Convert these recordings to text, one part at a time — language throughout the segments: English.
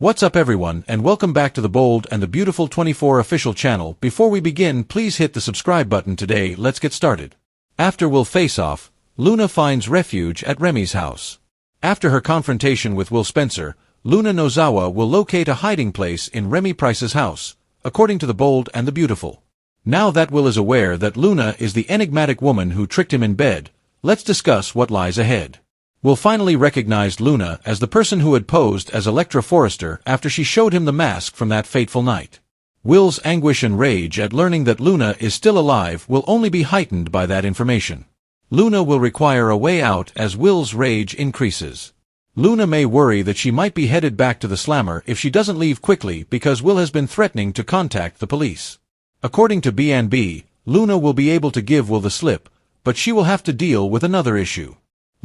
What's up everyone, and welcome back to the Bold and the Beautiful 24 official channel. Before we begin, please hit the subscribe button today. Let's get started. After Will Faceoff, Luna finds refuge at Remy's house. After her confrontation with Will Spencer, Luna Nozawa will locate a hiding place in Remy Price's house, according to the Bold and the Beautiful. Now that Will is aware that Luna is the enigmatic woman who tricked him in bed, let's discuss what lies ahead. Will finally recognized Luna as the person who had posed as Electra Forrester after she showed him the mask from that fateful night. Will's anguish and rage at learning that Luna is still alive will only be heightened by that information. Luna will require a way out as Will's rage increases. Luna may worry that she might be headed back to the slammer if she doesn't leave quickly because Will has been threatening to contact the police. According to B&B, Luna will be able to give Will the slip, but she will have to deal with another issue.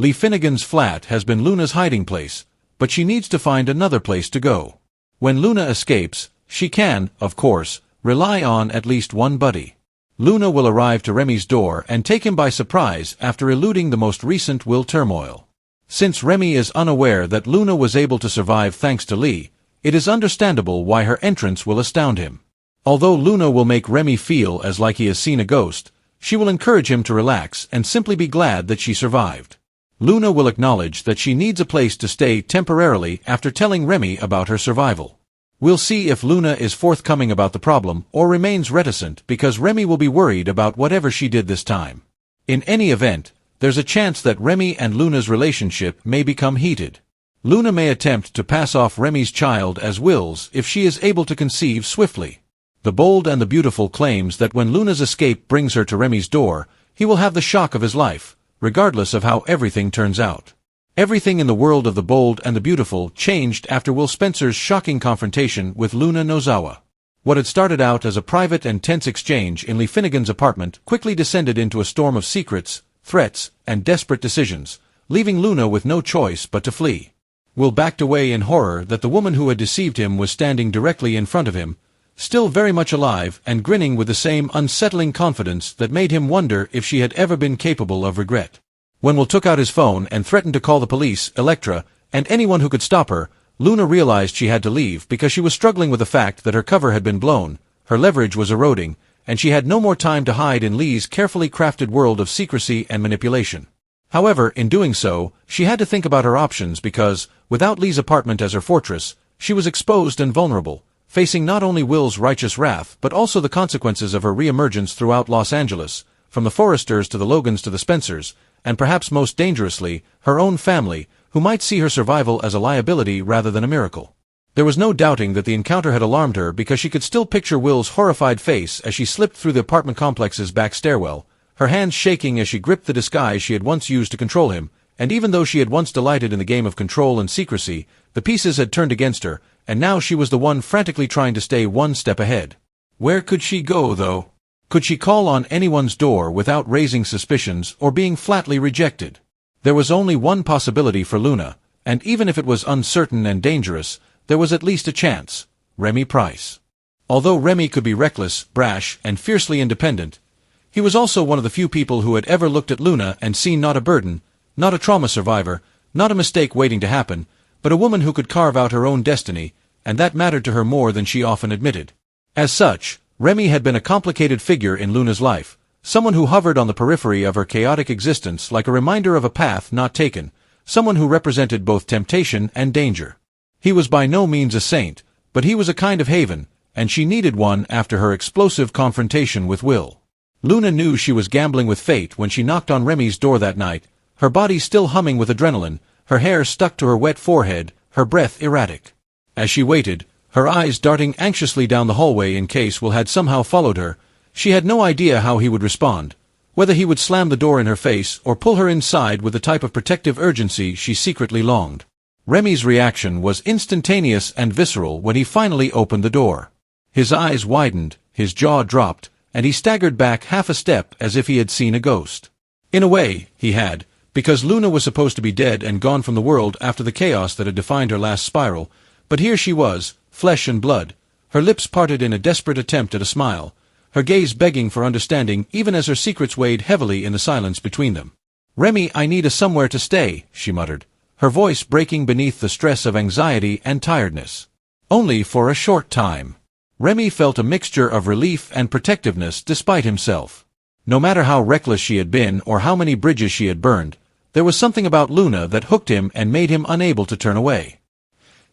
Lee Finnegan's flat has been Luna's hiding place, but she needs to find another place to go. When Luna escapes, she can, of course, rely on at least one buddy. Luna will arrive to Remy's door and take him by surprise after eluding the most recent Will turmoil. Since Remy is unaware that Luna was able to survive thanks to Lee, it is understandable why her entrance will astound him. Although Luna will make Remy feel as like he has seen a ghost, she will encourage him to relax and simply be glad that she survived. Luna will acknowledge that she needs a place to stay temporarily after telling Remy about her survival. We'll see if Luna is forthcoming about the problem or remains reticent because Remy will be worried about whatever she did this time. In any event, there's a chance that Remy and Luna's relationship may become heated. Luna may attempt to pass off Remy's child as Will's if she is able to conceive swiftly. The Bold and the Beautiful claims that when Luna's escape brings her to Remy's door, he will have the shock of his life, regardless of how everything turns out. Everything in the world of the Bold and the Beautiful changed after Will Spencer's shocking confrontation with Luna Nozawa. What had started out as a private and tense exchange in Lee Finnegan's apartment quickly descended into a storm of secrets, threats, and desperate decisions, leaving Luna with no choice but to flee. Will backed away in horror that the woman who had deceived him was standing directly in front of him, still very much alive and grinning with the same unsettling confidence that made him wonder if she had ever been capable of regret. When Will took out his phone and threatened to call the police, Electra, and anyone who could stop her, Luna realized she had to leave because she was struggling with the fact that her cover had been blown, her leverage was eroding, and she had no more time to hide in Lee's carefully crafted world of secrecy and manipulation. However, in doing so, she had to think about her options because, without Lee's apartment as her fortress, she was exposed and vulnerable, facing not only Will's righteous wrath but also the consequences of her re-emergence throughout Los Angeles, from the Forresters to the Logans to the Spencers, and perhaps most dangerously, her own family, who might see her survival as a liability rather than a miracle. There was no doubting that the encounter had alarmed her because she could still picture Will's horrified face as she slipped through the apartment complex's back stairwell, her hands shaking as she gripped the disguise she had once used to control him, and even though she had once delighted in the game of control and secrecy, the pieces had turned against her, and now she was the one frantically trying to stay one step ahead. Where could she go, though? Could she call on anyone's door without raising suspicions or being flatly rejected? There was only one possibility for Luna, and even if it was uncertain and dangerous, there was at least a chance: Remy Price. Although Remy could be reckless, brash, and fiercely independent, he was also one of the few people who had ever looked at Luna and seen not a burden, not a trauma survivor, not a mistake waiting to happen, but a woman who could carve out her own destiny, and that mattered to her more than she often admitted. As such, Remy had been a complicated figure in Luna's life, someone who hovered on the periphery of her chaotic existence like a reminder of a path not taken, someone who represented both temptation and danger. He was by no means a saint, but he was a kind of haven, and she needed one after her explosive confrontation with Will. Luna knew she was gambling with fate when she knocked on Remy's door that night, her body still humming with adrenaline, her hair stuck to her wet forehead, her breath erratic. As she waited, her eyes darting anxiously down the hallway in case Will had somehow followed her, she had no idea how he would respond, whether he would slam the door in her face or pull her inside with the type of protective urgency she secretly longed. Remy's reaction was instantaneous and visceral when he finally opened the door. His eyes widened, his jaw dropped, and he staggered back half a step as if he had seen a ghost. In a way, he had, because Luna was supposed to be dead and gone from the world after the chaos that had defined her last spiral, but here she was, flesh and blood, her lips parted in a desperate attempt at a smile, her gaze begging for understanding even as her secrets weighed heavily in the silence between them. "Remy, I need a somewhere to stay," she muttered, her voice breaking beneath the stress of anxiety and tiredness. Only for a short time. Remy felt a mixture of relief and protectiveness despite himself. No matter how reckless she had been or how many bridges she had burned, there was something about Luna that hooked him and made him unable to turn away.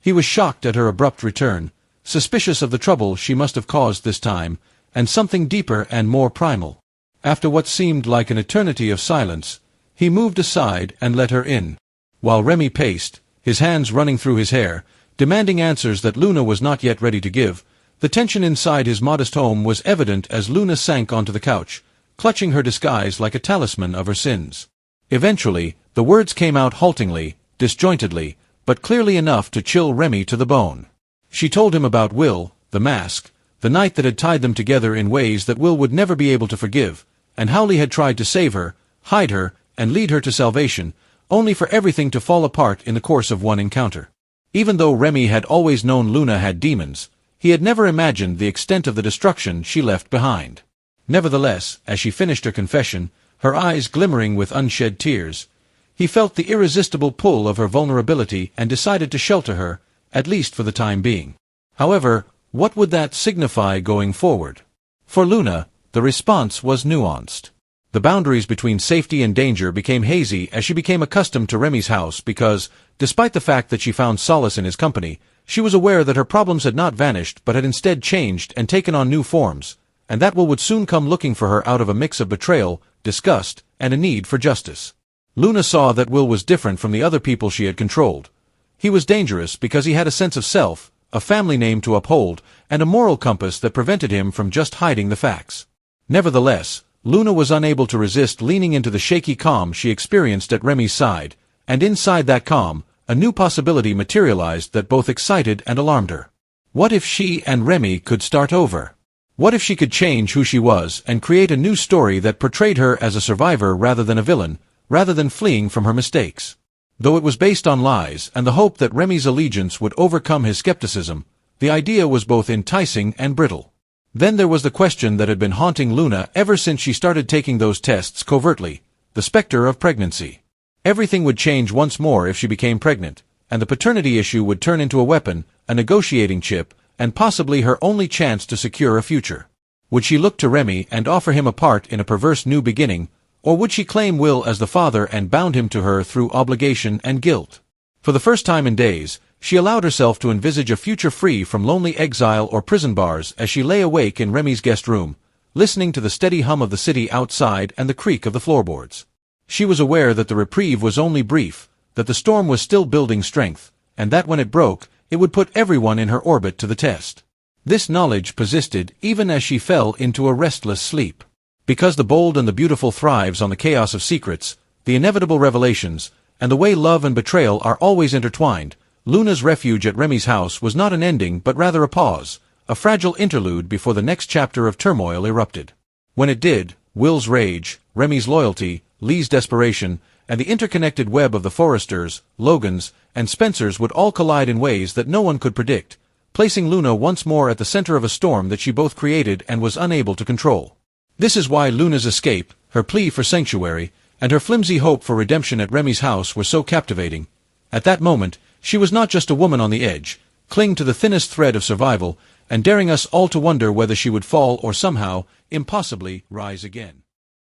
He was shocked at her abrupt return, suspicious of the trouble she must have caused this time, and something deeper and more primal. After what seemed like an eternity of silence, he moved aside and let her in. While Remy paced, his hands running through his hair, demanding answers that Luna was not yet ready to give, the tension inside his modest home was evident as Luna sank onto the couch, clutching her disguise like a talisman of her sins. Eventually, the words came out haltingly, disjointedly, but clearly enough to chill Remy to the bone. She told him about Will, the mask, the night that had tied them together in ways that Will would never be able to forgive, and how he had tried to save her, hide her, and lead her to salvation, only for everything to fall apart in the course of one encounter. Even though Remy had always known Luna had demons, he had never imagined the extent of the destruction she left behind. Nevertheless, as she finished her confession, her eyes glimmering with unshed tears, he felt the irresistible pull of her vulnerability and decided to shelter her, at least for the time being. However, what would that signify going forward? For Luna, the response was nuanced. The boundaries between safety and danger became hazy as she became accustomed to Remy's house because, despite the fact that she found solace in his company, she was aware that her problems had not vanished but had instead changed and taken on new forms, and that Will would soon come looking for her out of a mix of betrayal, disgust, and a need for justice. Luna saw that Will was different from the other people she had controlled. He was dangerous because he had a sense of self, a family name to uphold, and a moral compass that prevented him from just hiding the facts. Nevertheless, Luna was unable to resist leaning into the shaky calm she experienced at Remy's side, and inside that calm, a new possibility materialized that both excited and alarmed her. What if she and Remy could start over? What if she could change who she was and create a new story that portrayed her as a survivor rather than a villain, rather than fleeing from her mistakes? Though it was based on lies and the hope that Remy's allegiance would overcome his skepticism, the idea was both enticing and brittle. Then there was the question that had been haunting Luna ever since she started taking those tests covertly, the specter of pregnancy. Everything would change once more if she became pregnant, and the paternity issue would turn into a weapon, a negotiating chip, and possibly her only chance to secure a future. Would she look to Remy and offer him a part in a perverse new beginning, or would she claim Will as the father and bound him to her through obligation and guilt? For the first time in days, she allowed herself to envisage a future free from lonely exile or prison bars as she lay awake in Remy's guest room, listening to the steady hum of the city outside and the creak of the floorboards. She was aware that the reprieve was only brief, that the storm was still building strength, and that when it broke, it would put everyone in her orbit to the test. This knowledge persisted even as she fell into a restless sleep. Because the bold and the beautiful thrives on the chaos of secrets, the inevitable revelations, and the way love and betrayal are always intertwined, Luna's refuge at Remy's house was not an ending but rather a pause, a fragile interlude before the next chapter of turmoil erupted. When it did, Will's rage, Remy's loyalty, Lee's desperation, and the interconnected web of the Forresters, Logans, and Spencers would all collide in ways that no one could predict, placing Luna once more at the center of a storm that she both created and was unable to control. This is why Luna's escape, her plea for sanctuary, and her flimsy hope for redemption at Remy's house were so captivating. At that moment, she was not just a woman on the edge, clinging to the thinnest thread of survival, and daring us all to wonder whether she would fall or somehow, impossibly, rise again.